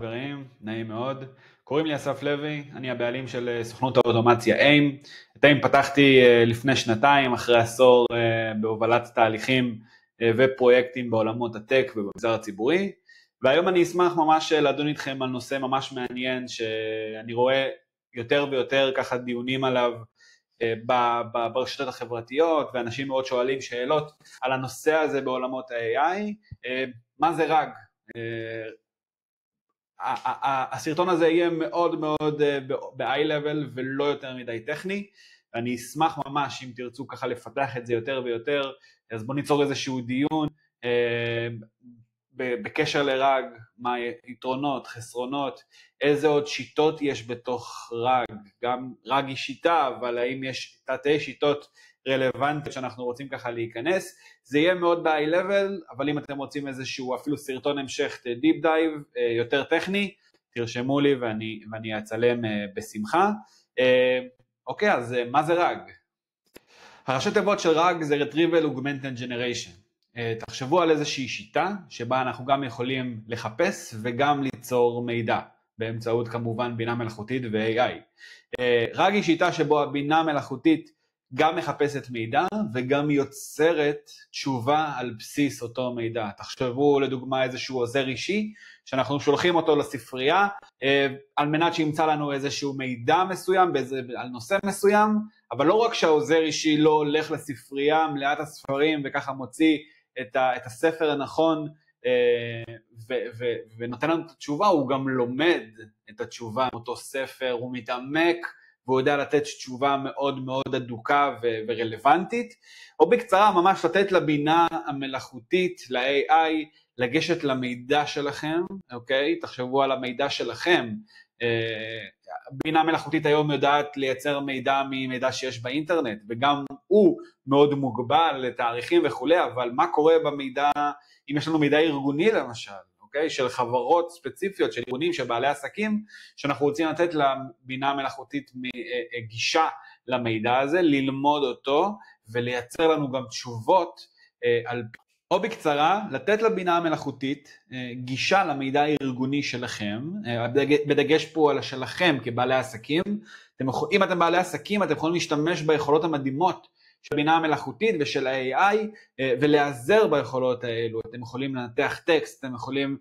חברים, נעים מאוד. קוראים לי אסף לוי, אני הבעלים של סוכנות האוטומציה AIM. את AIM פתחתי לפני שנתיים, אחרי עשור בהובלת תהליכים ופרויקטים בעולמות הטק ובמגזר הציבורי. והיום אני אשמח ממש לדון איתכם על נושא ממש מעניין, שאני רואה יותר ויותר ככה דיונים עליו ברשתות החברתיות, ואנשים מאוד שואלים שאלות על הנושא הזה בעולמות ה-AI. מה זה RAG? הסרטון הזה יהיה מאוד מאוד ב-high level ולא יותר מדי טכני. אני אשמח ממש אם תרצו ככה לפתח את זה יותר ויותר, אז בואו ניצור איזשהו דיון בקשר לרג, מה יתרונות, חסרונות, איזה עוד שיטות יש בתוך רג, גם רג היא שיטה, אבל האם יש תתי שיטות רלוונטיות שאנחנו רוצים ככה להיכנס. זה יהיה מאוד ב-high level, אבל אם אתם רוצים איזשהו אפילו סרטון המשך deep dive יותר טכני, תרשמו לי ואני אצלם בשמחה. אוקיי, אז מה זה רג? הראשי תיבות של רג זה Retrieval Augmented Generation. תחשבו על איזושהי שיטה שבה אנחנו גם יכולים לחפש וגם ליצור מידע, באמצעות כמובן בינה מלאכותית ו-AI. רג היא שיטה שבו הבינה מלאכותית גם מחפשת מידע וגם יוצרת תשובה על בסיס אותו מידע. תחשבו לדוגמה איזשהו עוזר אישי, שאנחנו שולחים אותו לספרייה, על מנת שימצא לנו איזשהו מידע מסוים על נושא מסוים, אבל לא רק שהעוזר אישי לא הולך לספרייה מלאת הספרים וככה מוציא את הספר הנכון ונותן לנו את התשובה, הוא גם לומד את התשובה מאותו ספר, הוא מתעמק, והוא יודע לתת תשובה מאוד מאוד אדוקה ורלוונטית, או בקצרה ממש לתת לבינה המלאכותית, ל-AI, לגשת למידע שלכם, אוקיי? תחשבו על המידע שלכם. בינה מלאכותית היום יודעת לייצר מידע ממידע שיש באינטרנט, וגם הוא מאוד מוגבל לתאריכים וכו', אבל מה קורה במידע, אם יש לנו מידע ארגוני למשל, אוקיי? של חברות ספציפיות, של ארגונים, של בעלי עסקים, שאנחנו רוצים לתת לבינה המלאכותית גישה למידע הזה, ללמוד אותו, ולייצר לנו גם תשובות על... או בקצרה, לתת לבינה המלאכותית גישה למידע הארגוני שלכם, בדגש פה על שלכם כבעלי עסקים. אם אתם בעלי עסקים, אתם יכולים להשתמש ביכולות המדהימות של בינה המלאכותית ושל ה-AI, ולעזר ביכולות האלו. אתם יכולים לנתח טקסט, אתם יכולים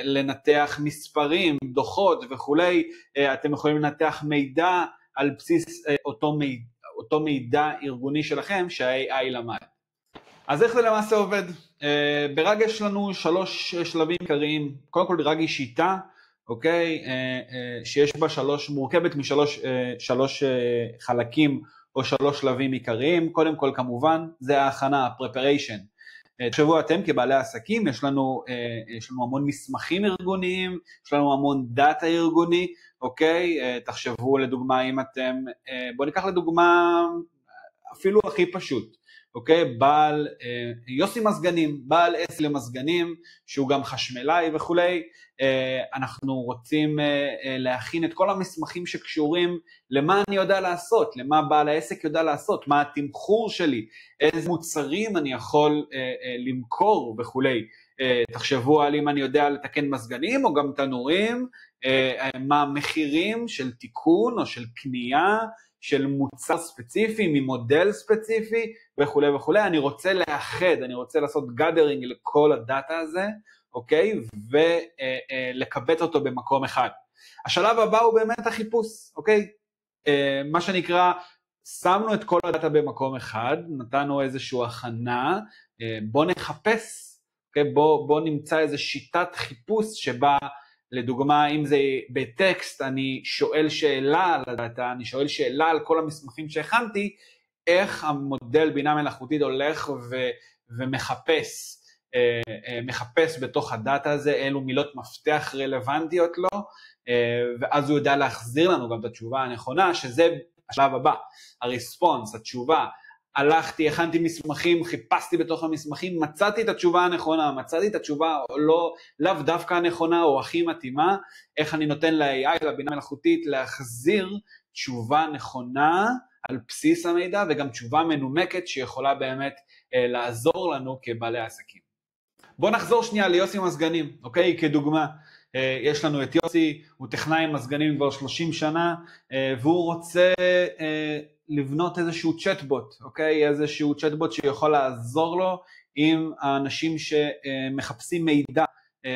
לנתח מספרים, דוחות וכו'. אתם יכולים לנתח מידע על בסיס אותו מידע ארגוני שלכם שה-AI למד. אז איך זה למעשה עובד? ברג יש לנו 3 שלבים עיקריים. קודם כל רג היא שיטה, אוקיי? שיש בה מורכבת משלוש חלקים או 3 שלבים עיקריים. קודם כל כמובן זה ההכנה, ה-preparation. תחשבו אתם כבעלי עסקים, יש לנו המון מסמכים ארגוניים, יש לנו המון דאטה ארגוני, אוקיי? תחשבו לדוגמה אם אתם, בואו ניקח לדוגמה אפילו הכי פשוט. אוקיי, בעל יוסי מזגנים, בעל עסק למזגנים, שהוא גם חשמלאי וכולי, אנחנו רוצים להכין את כל המסמכים שקשורים למה אני יודע לעשות, למה בעל העסק יודע לעשות, מה התמחור שלי, איזה מוצרים אני יכול למכור וכולי. תחשבו על אם אני יודע לתקן מזגנים או גם תנורים, מה המחירים של תיקון או של קנייה, של מוצר ספציפי, ממודל ספציפי וכו' וכו'. אני רוצה לאחד, אני רוצה לעשות gathering לכל הדאטה הזה, אוקיי? ולקבץ אותו במקום אחד. השלב הבא הוא באמת החיפוש, אוקיי? מה שנקרא, שמנו את כל הדאטה במקום אחד, נתנו איזושהי הכנה, בוא נחפש, אוקיי? בוא נמצא איזו שיטת חיפוש שבה, לדוגמה, אם זה בטקסט, אני שואל שאלה על הדאטה, אני שואל שאלה על כל המסמכים שהכנתי, איך המודל בינה מלאכותית הולך מחפש בתוך הדאטה הזה, אילו מילות מפתח רלוונטיות לו, ואז הוא יודע להחזיר לנו גם את התשובה הנכונה, שזה השלב הבא, הרספונס, התשובה. הלכתי, הכנתי מסמכים, חיפשתי בתוך המסמכים, מצאתי את התשובה הנכונה, מצאתי את התשובה לאו דווקא הנכונה או הכי מתאימה, איך אני נותן ל-AI, לבינה מלאכותית, להחזיר תשובה נכונה על בסיס המידע, וגם תשובה מנומקת שיכולה באמת לעזור לנו כבעלי עסקים. בואו נחזור שנייה ליוסי מזגנים, אוקיי? כדוגמה, יש לנו את יוסי, הוא טכנאי מזגנים כבר 30 שנה, והוא רוצה לבנות איזשהו צ'טבוט, אוקיי? איזשהו צ'טבוט שיכול לעזור לו עם האנשים שמחפשים מידע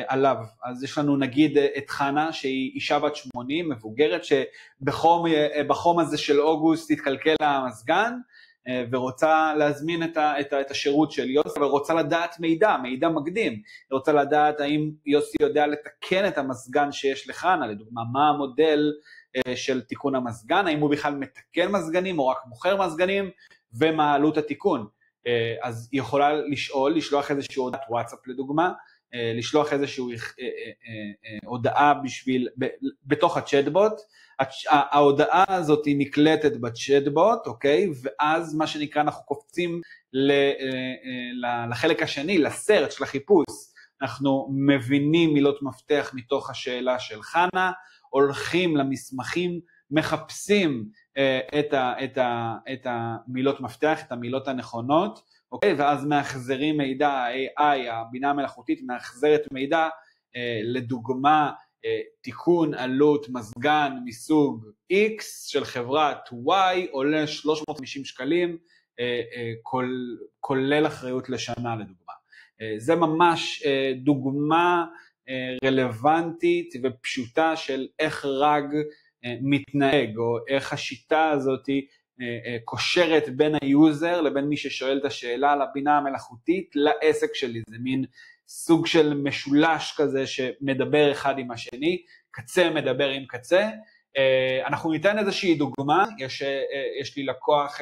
עליו. אז יש לנו נגיד את חנה, שהיא אישה בת 80, מבוגרת, שבחום הזה של אוגוסט התקלקל לה המזגן, ורוצה להזמין את השירות של יוסי, ורוצה לדעת מידע מקדים. היא רוצה לדעת האם יוסי יודע לתקן את המזגן שיש לחנה, לדוגמה, מה המודל של תיקון המזגן, האם הוא בכלל מתקן מזגנים או רק מוכר מזגנים, ומה עלות התיקון. אז היא יכולה לשלוח איזושהי הודעת וואטסאפ לדוגמה, לשלוח איזושהי הודעה בתוך הצ'טבוט, ההודעה הזאת היא נקלטת בצ'טבוט, אוקיי? ואז מה שנקרא אנחנו קופצים לחלק השני, לסרצ', לחיפוש, אנחנו מבינים מילות מפתח מתוך השאלה של חנה, הולכים למסמכים, מחפשים את המילות מפתח, את המילות הנכונות, אוקיי? ואז מאחזרים מידע, ה-AI, הבינה המלאכותית, מאחזרת מידע, לדוגמה, תיקון עלות מזגן מסוג X של חברת Y, עולה 350 שקלים, כולל אחריות לשנה לדוגמה. זה ממש דוגמה רלוונטית ופשוטה של איך רג מתנהג, או איך השיטה הזאת קושרת בין היוזר לבין מי ששואל את השאלה על הבינה המלאכותית לעסק שלי. זה מין סוג של משולש כזה שמדבר אחד עם השני, קצה מדבר עם קצה. אנחנו ניתן איזושהי דוגמה, יש לי לקוח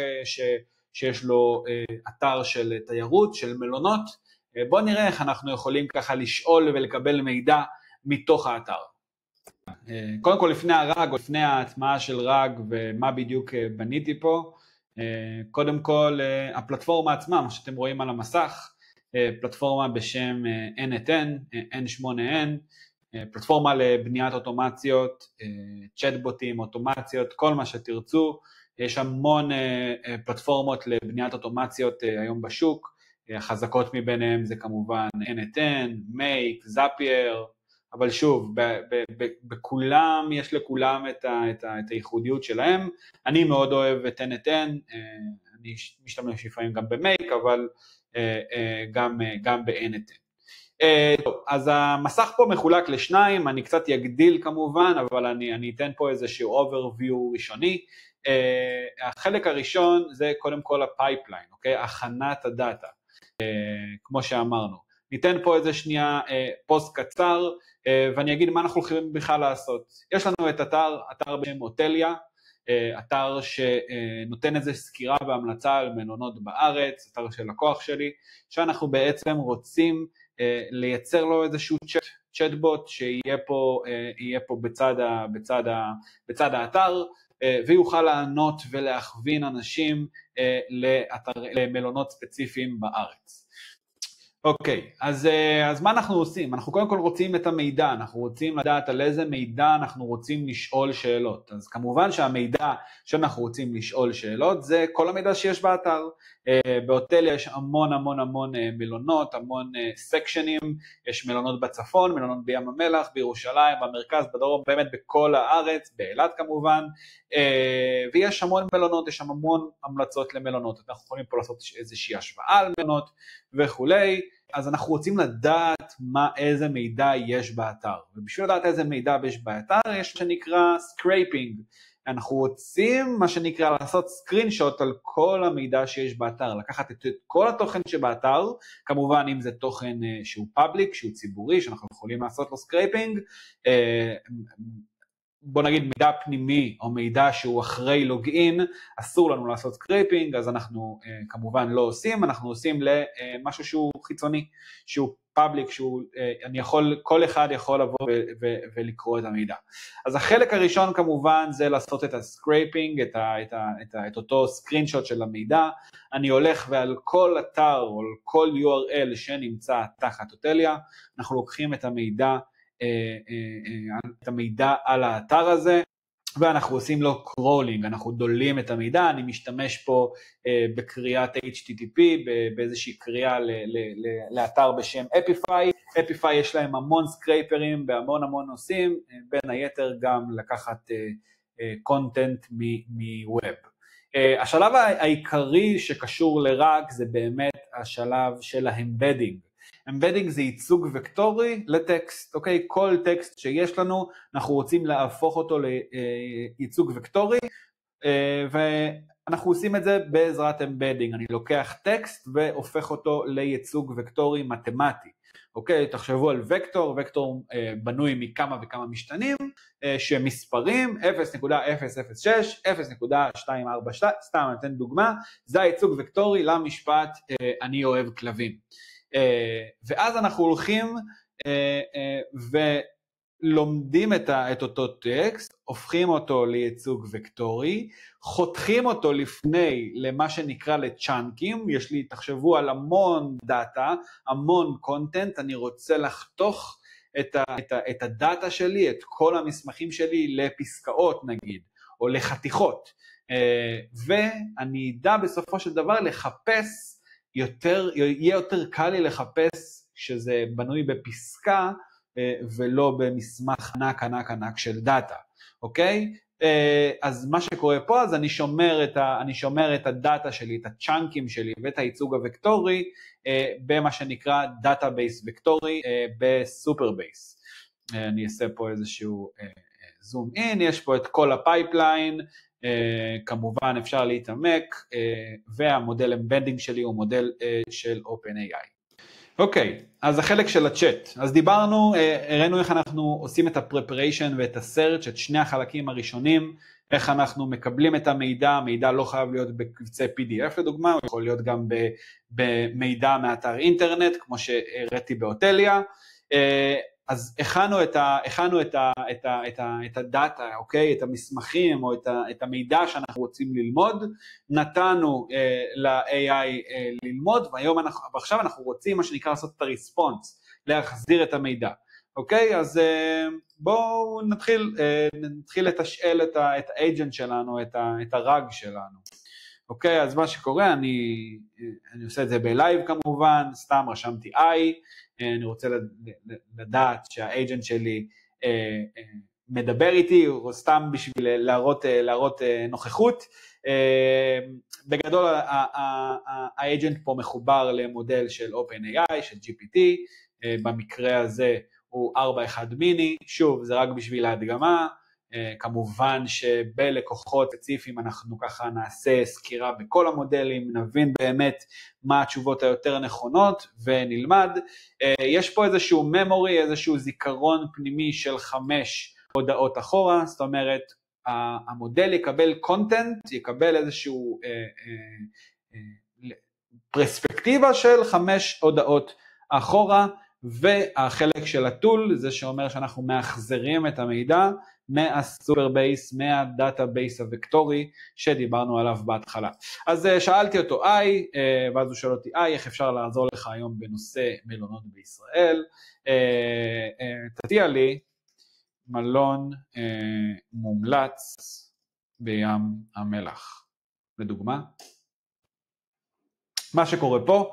שיש לו אתר של תיירות, של מלונות, בואו נראה איך אנחנו יכולים ככה לשאול ולקבל מידע מתוך האתר. קודם כל לפני הרג או לפני ההטמעה של רג ומה בדיוק בניתי פה, קודם כל הפלטפורמה עצמה, מה שאתם רואים על המסך, פלטפורמה בשם N8N, N8N, פלטפורמה לבניית אוטומציות, צ'טבוטים, אוטומציות, כל מה שתרצו. יש המון פלטפורמות לבניית אוטומציות היום בשוק, החזקות מביניהם זה כמובן N8N, Make, Zapier, אבל שוב, בכולם, יש לכולם את הייחודיות שלהם. אני מאוד אוהב את N8N, אני משתמש לפעמים גם במייק, אבל גם ב-N8N. טוב, אז המסך פה מחולק לשניים, אני קצת יגדיל כמובן, אבל אני אתן פה איזשהו overview ראשוני. החלק הראשון זה קודם כל הפייפליין, אוקיי? הכנת הדאטה, כמו שאמרנו. ניתן פה איזה שנייה פוסט קצר, ואני אגיד מה אנחנו הולכים בכלל לעשות. יש לנו את אתר בשם אוטליה, אתר שנותן איזה סקירה והמלצה על מלונות בארץ, אתר של לקוח שלי, שאנחנו בעצם רוצים לייצר לו איזשהו צ'טבוט שיהיה פה בצד האתר, ויוכל לענות ולהכווין אנשים למלונות ספציפיים בארץ. אוקיי, אז מה אנחנו עושים? אנחנו קודם כל רוצים את המידע, אנחנו רוצים לדעת על איזה מידע אנחנו רוצים לשאול שאלות. אז כמובן שהמידע שאנחנו רוצים לשאול שאלות זה כל המידע שיש באתר. באוטליה יש המון מלונות, המון סקשנים, יש מלונות בצפון, מלונות בים המלח, בירושלים, במרכז, בדרום, באמת בכל הארץ, באילת כמובן, ויש המון מלונות, יש שם המון המלצות למלונות, אנחנו יכולים פה לעשות איזושהי השוואה על מלונות וכולי. אז אנחנו רוצים לדעת איזה מידע יש באתר, ובשביל לדעת איזה מידע יש באתר, יש מה שנקרא סקרייפינג. אנחנו רוצים מה שנקרא לעשות סקרינשוט על כל המידע שיש באתר, לקחת את כל התוכן שבאתר, כמובן אם זה תוכן שהוא פאבליק, שהוא ציבורי, שאנחנו יכולים לעשות לו סקרייפינג, בוא נגיד מידע פנימי או מידע שהוא אחרי לוגין, אסור לנו לעשות סקרייפינג, אז אנחנו כמובן לא עושים, אנחנו עושים למשהו שהוא חיצוני, שהוא פאבליק, כל אחד יכול לבוא ולקרוא את המידע. אז החלק הראשון כמובן זה לעשות את הסקרייפינג, את אותו סקרינשוט של המידע. אני הולך ועל כל אתר או על כל URL שנמצא תחת אוטליה, אנחנו לוקחים את המידע על האתר הזה, ואנחנו עושים לו קרולינג, אנחנו דולים את המידע. אני משתמש פה בקריאת HTTP, באיזושהי קריאה לאתר בשם Epify. Epify יש להם המון סקרייפרים בהמון נושאים, בין היתר גם לקחת קונטנט מווב. השלב העיקרי שקשור לרק זה באמת השלב של האמבדינג. אמבדינג זה ייצוג וקטורי לטקסט, אוקיי? כל טקסט שיש לנו, אנחנו רוצים להפוך אותו לייצוג וקטורי, ואנחנו עושים את זה בעזרת אמבדינג. אני לוקח טקסט והופך אותו לייצוג וקטורי מתמטי. אוקיי, תחשבו על וקטור, וקטור בנוי מכמה וכמה משתנים, שמספרים 0.006, 0.242, סתם נתן דוגמה, זה הייצוג וקטורי למשפט אני אוהב כלבים. ואז אנחנו הולכים ולומדים את אותו טקסט, הופכים אותו לייצוג וקטורי, חותכים אותו לפני למה שנקרא לצ'אנקים, יש לי, תחשבו על המון דאטה, המון קונטנט, אני רוצה לחתוך את הדאטה שלי, את כל המסמכים שלי לפסקאות נגיד, או לחתיכות, ואני אדע בסופו של דבר לחפש, יהיה יותר קל לי לחפש שזה בנוי בפסקה, ולא במסמך ענק של דאטה, אוקיי? אז מה שקורה פה, אז אני שומר את הדאטה שלי, את הצ'אנקים שלי ואת הייצוג הוקטורי, במה שנקרא דאטאבייס וקטורי בסופרבייס. אני אעשה פה איזשהו זום אין, יש פה את כל הפייפליין, כמובן אפשר להתעמק, והמודל אמבדינג שלי הוא מודל של OpenAI. אוקיי, אז החלק של הצ'אט. אז דיברנו, הראינו איך אנחנו עושים את ה-preparation ואת ה-search, את שני החלקים הראשונים, איך אנחנו מקבלים את המידע, המידע לא חייב להיות בקבצי PDF לדוגמה, הוא יכול להיות גם במידע מאתר אינטרנט, כמו שהראיתי באוטליה, אז הכנו את הדאטה, אוקיי? את המסמכים או את המידע שאנחנו רוצים ללמוד, נתנו ל-AI ללמוד, ועכשיו אנחנו רוצים מה שנקרא לעשות את הרספונס, להחזיר את המידע, אוקיי? אז בואו נתחיל לתשאל את האג'נט שלנו, את הרג שלנו. אוקיי, אז מה שקורה, אני עושה את זה בלייב כמובן, סתם רשמתי I, אני רוצה לדעת שהאג'נט שלי מדבר איתי, או סתם בשביל להראות נוכחות. בגדול האג'נט פה מחובר למודל של OpenAI, של GPT, במקרה הזה הוא 4.1 מיני, שוב זה רק בשביל ההדגמה, כמובן שבלקוחות ספציפיים אנחנו ככה נעשה סקירה בכל המודלים, נבין באמת מה התשובות היותר נכונות ונלמד. יש פה איזשהו memory, איזשהו זיכרון פנימי של 5 הודעות אחורה, זאת אומרת המודל יקבל content, יקבל איזשהו פרספקטיבה של 5 הודעות אחורה, והחלק של הטול זה שאומר שאנחנו מאחזרים את המידע מהסופרבייס, מהדאטאבייס הוקטורי שדיברנו עליו בהתחלה. אז שאלתי אותו ואז הוא שואל אותי איך אפשר לעזור לך היום בנושא מלונות בישראל, תציע לי מלון מומלץ בים המלח, לדוגמה. מה שקורה פה,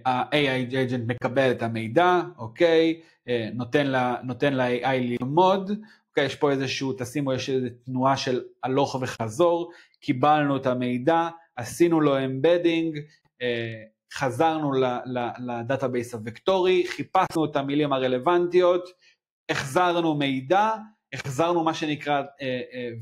ה-AI agent מקבל את המידע, אוקיי, נותן ל-AI ללמוד, אוקיי, יש פה איזשהו, תשימו, יש איזו תנועה של הלוך וחזור, קיבלנו את המידע, עשינו לו אמבדינג, חזרנו לדאטאבייס הוקטורי, חיפשנו את המילים הרלוונטיות, החזרנו מידע, החזרנו מה שנקרא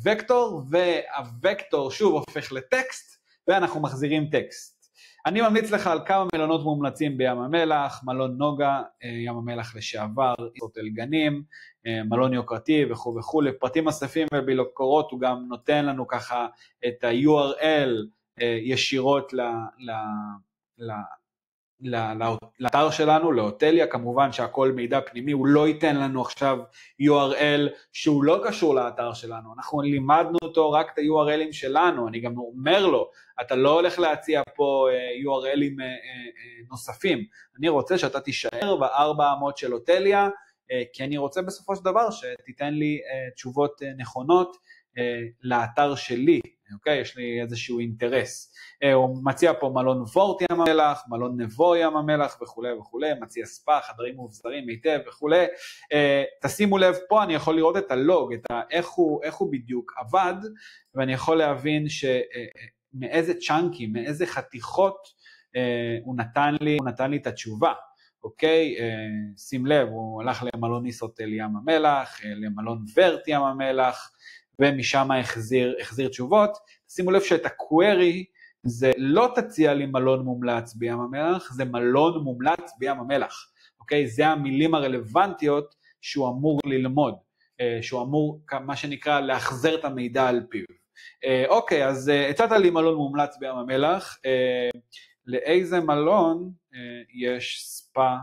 וקטור, והווקטור שוב הופך לטקסט, ואנחנו מחזירים טקסט. אני ממליץ לך על כמה מלונות מומלצים בים המלח, מלון נוגה, ים המלח לשעבר, הוטל גנים, מלון יוקרתי וכו'. לפרטים נוספים ובביקורות הוא גם נותן לנו ככה את ה-URL ישירות לאתר שלנו, לאוטליה, כמובן שהכל מידע פנימי, הוא לא ייתן לנו עכשיו URL שהוא לא קשור לאתר שלנו, אנחנו לימדנו אותו רק את ה-URLים שלנו, אני גם אומר לו, אתה לא הולך להציע פה URLים נוספים, אני רוצה שאתה תישאר ב400 של אוטליה, כי אני רוצה בסופו של דבר שתיתן לי תשובות נכונות לאתר שלי, אוקיי? יש לי איזשהו אינטרס. הוא מציע פה מלון וורט ים המלח, מלון נבו ים המלח וכו' וכו', מציע ספה, חדרים מובזרים היטב וכו'. תשימו לב פה, אני יכול לראות את הלוג, איך הוא בדיוק עבד, ואני יכול להבין מאיזה צ'אנקים, מאיזה חתיכות הוא נתן לי את התשובה. אוקיי, שים לב, הוא הלך למלון ניסוטל ים המלח, למלון ורט ים המלח, ומשם החזיר תשובות. שימו לב שאת הקווירי, זה לא תציע לי מלון מומלץ בים המלח, זה מלון מומלץ בים המלח. אוקיי, זה המילים הרלוונטיות שהוא אמור ללמוד, שהוא אמור, מה שנקרא, להחזר את המידע על פיו. אוקיי, אז הצעת לי מלון מומלץ בים המלח, לאיזה מלון יש ספה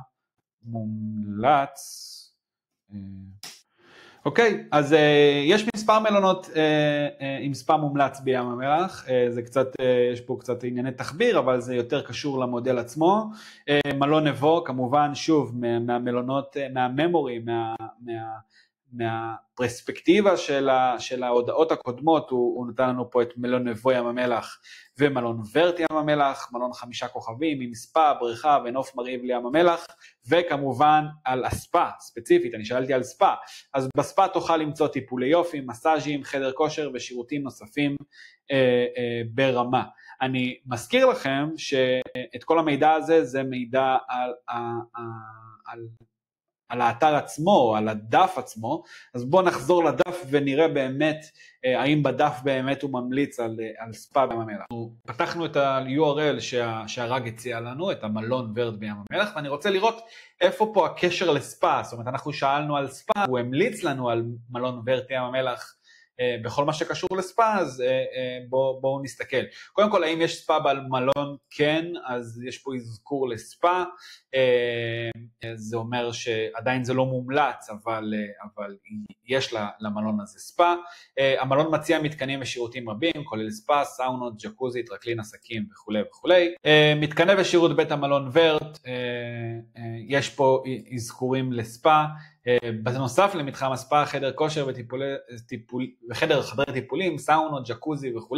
מומלץ? אוקיי, אז יש מספר מלונות עם ספה מומלץ בים המלח, זה קצת, יש פה קצת ענייני תחביר, אבל זה יותר קשור למודל עצמו. מלון נבו, כמובן, שוב, מהמלונות, מהממורי, מהפרספקטיבה של ההודעות הקודמות, הוא נתן לנו פה את מלון נבו ים המלח ומלון ורט ים המלח, מלון 5 כוכבים עם ספה, בריכה ונוף מרהיב לים המלח, וכמובן על הספה, ספציפית, אני שאלתי על ספה, אז בספה תוכל למצוא טיפולי יופי, מסאז'ים, חדר כושר ושירותים נוספים ברמה. אני מזכיר לכם שאת כל המידע הזה, זה מידע על האתר עצמו, על הדף עצמו, אז בואו נחזור לדף ונראה באמת, האם בדף באמת הוא ממליץ על ספה בים המלח. פתחנו את ה-URL שהרג הציע לנו, את המלון ורט בים המלח, ואני רוצה לראות איפה פה הקשר לספה, זאת אומרת אנחנו שאלנו על ספה, הוא המליץ לנו על מלון ורט ים המלח, בכל מה שקשור לספה, אז בואו נסתכל. קודם כל, האם יש ספה במלון? כן, אז יש פה אזכור לספה, זה אומר שעדיין זה לא מומלץ, אבל יש למלון הזה ספה. המלון מציע מתקנים ושירותים רבים, כולל ספה, סאונות, ג'קוזי, טרקלין, עסקים וכו' וכו'. מתקני ושירות בית המלון ורט, יש פה אזכורים לספה, בנוסף למתחם הספה, חדר כושר וחדר טיפולים, סאונות, ג'קוזי וכו'.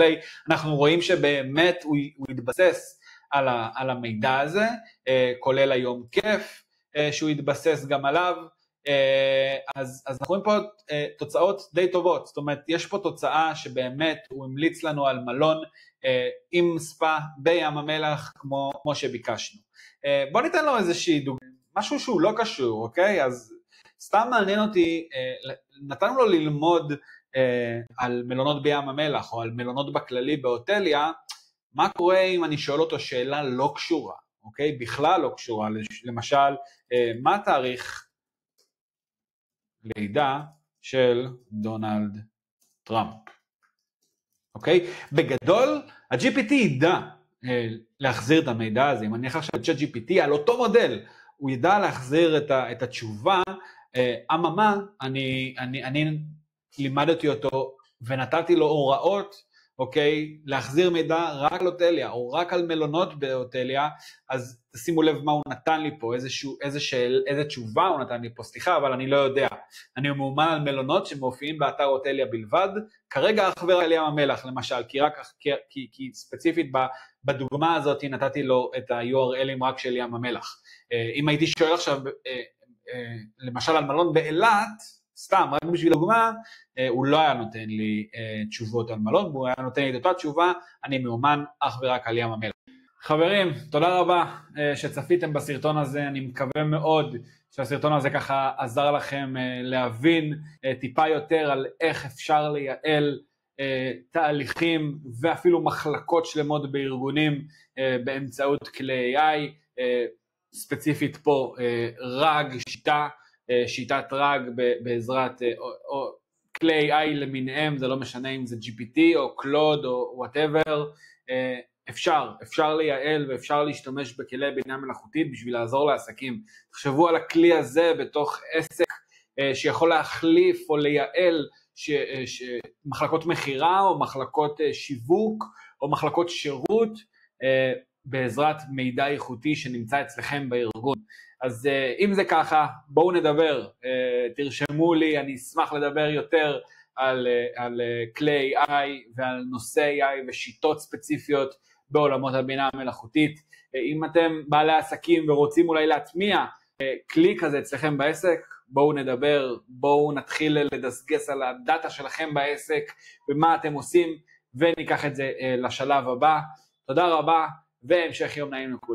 אנחנו רואים שבאמת הוא התבסס על המידע הזה, כולל היום כיף שהוא התבסס גם עליו, אז אנחנו רואים פה תוצאות די טובות, זאת אומרת יש פה תוצאה שבאמת הוא המליץ לנו על מלון עם ספה בים המלח כמו שביקשנו. בוא ניתן לו איזושהי דוגמה, משהו שהוא לא קשור, אוקיי? אז סתם מעניין אותי, נתנו לו ללמוד על מלונות בים המלח או על מלונות בכללי באוטליה, מה קורה אם אני שואל אותו שאלה לא קשורה, אוקיי? בכלל לא קשורה, למשל, מה תאריך לידה של דונלד טראמפ, אוקיי? בגדול, ה-GPT ידע להחזיר את המידע הזה, אם אני עכשיו את GPT על אותו מודל, הוא ידע להחזיר את התשובה, אממה, אני לימדתי אותו ונתתי לו הוראות, אוקיי, להחזיר מידע רק על אוטליה, או רק על מלונות באוטליה, אז תשימו לב מה הוא נתן לי פה, איזה תשובה הוא נתן לי פה, סליחה, אבל אני לא יודע. אני מאומן על מלונות שמופיעים באתר אוטליה בלבד, כרגע אך ורק על ים המלח, למשל, כי ספציפית בדוגמה הזאת נתתי לו את ה-URLים רק של ים המלח. אם הייתי שואל עכשיו, למשל על מלון באילת, סתם, רק בשביל דוגמה, הוא לא היה נותן לי תשובות על מלון, הוא היה נותן לי את אותה תשובה, אני מאומן אך ורק על ים המלח. חברים, תודה רבה שצפיתם בסרטון הזה, אני מקווה מאוד שהסרטון הזה ככה עזר לכם להבין טיפה יותר על איך אפשר לייעל תהליכים ואפילו מחלקות שלמות בארגונים באמצעות כלי AI, ספציפית פה רג, שיטת רג בעזרת כלי AI למיניהם, זה לא משנה אם זה GPT או קלוד או whatever, אפשר לייעל ואפשר להשתמש בכלי בינה מלאכותית בשביל לעזור לעסקים. תחשבו על הכלי הזה בתוך עסק שיכול להחליף או לייעל מחלקות מחירה או מחלקות שיווק או מחלקות שירות בעזרת מידע איכותי שנמצא אצלכם בארגון. אז אם זה ככה, בואו נדבר, תרשמו לי, אני אשמח לדבר יותר על כלי AI ועל נושא AI ושיטות ספציפיות בעולמות הבינה המלאכותית. אם אתם בעלי עסקים ורוצים אולי להטמיע כלי כזה אצלכם בעסק, בואו נדבר, בואו נתחיל לדסגס על הדאטה שלכם בעסק ומה אתם עושים, וניקח את זה לשלב הבא. תודה רבה והמשך יום נעים לכולם.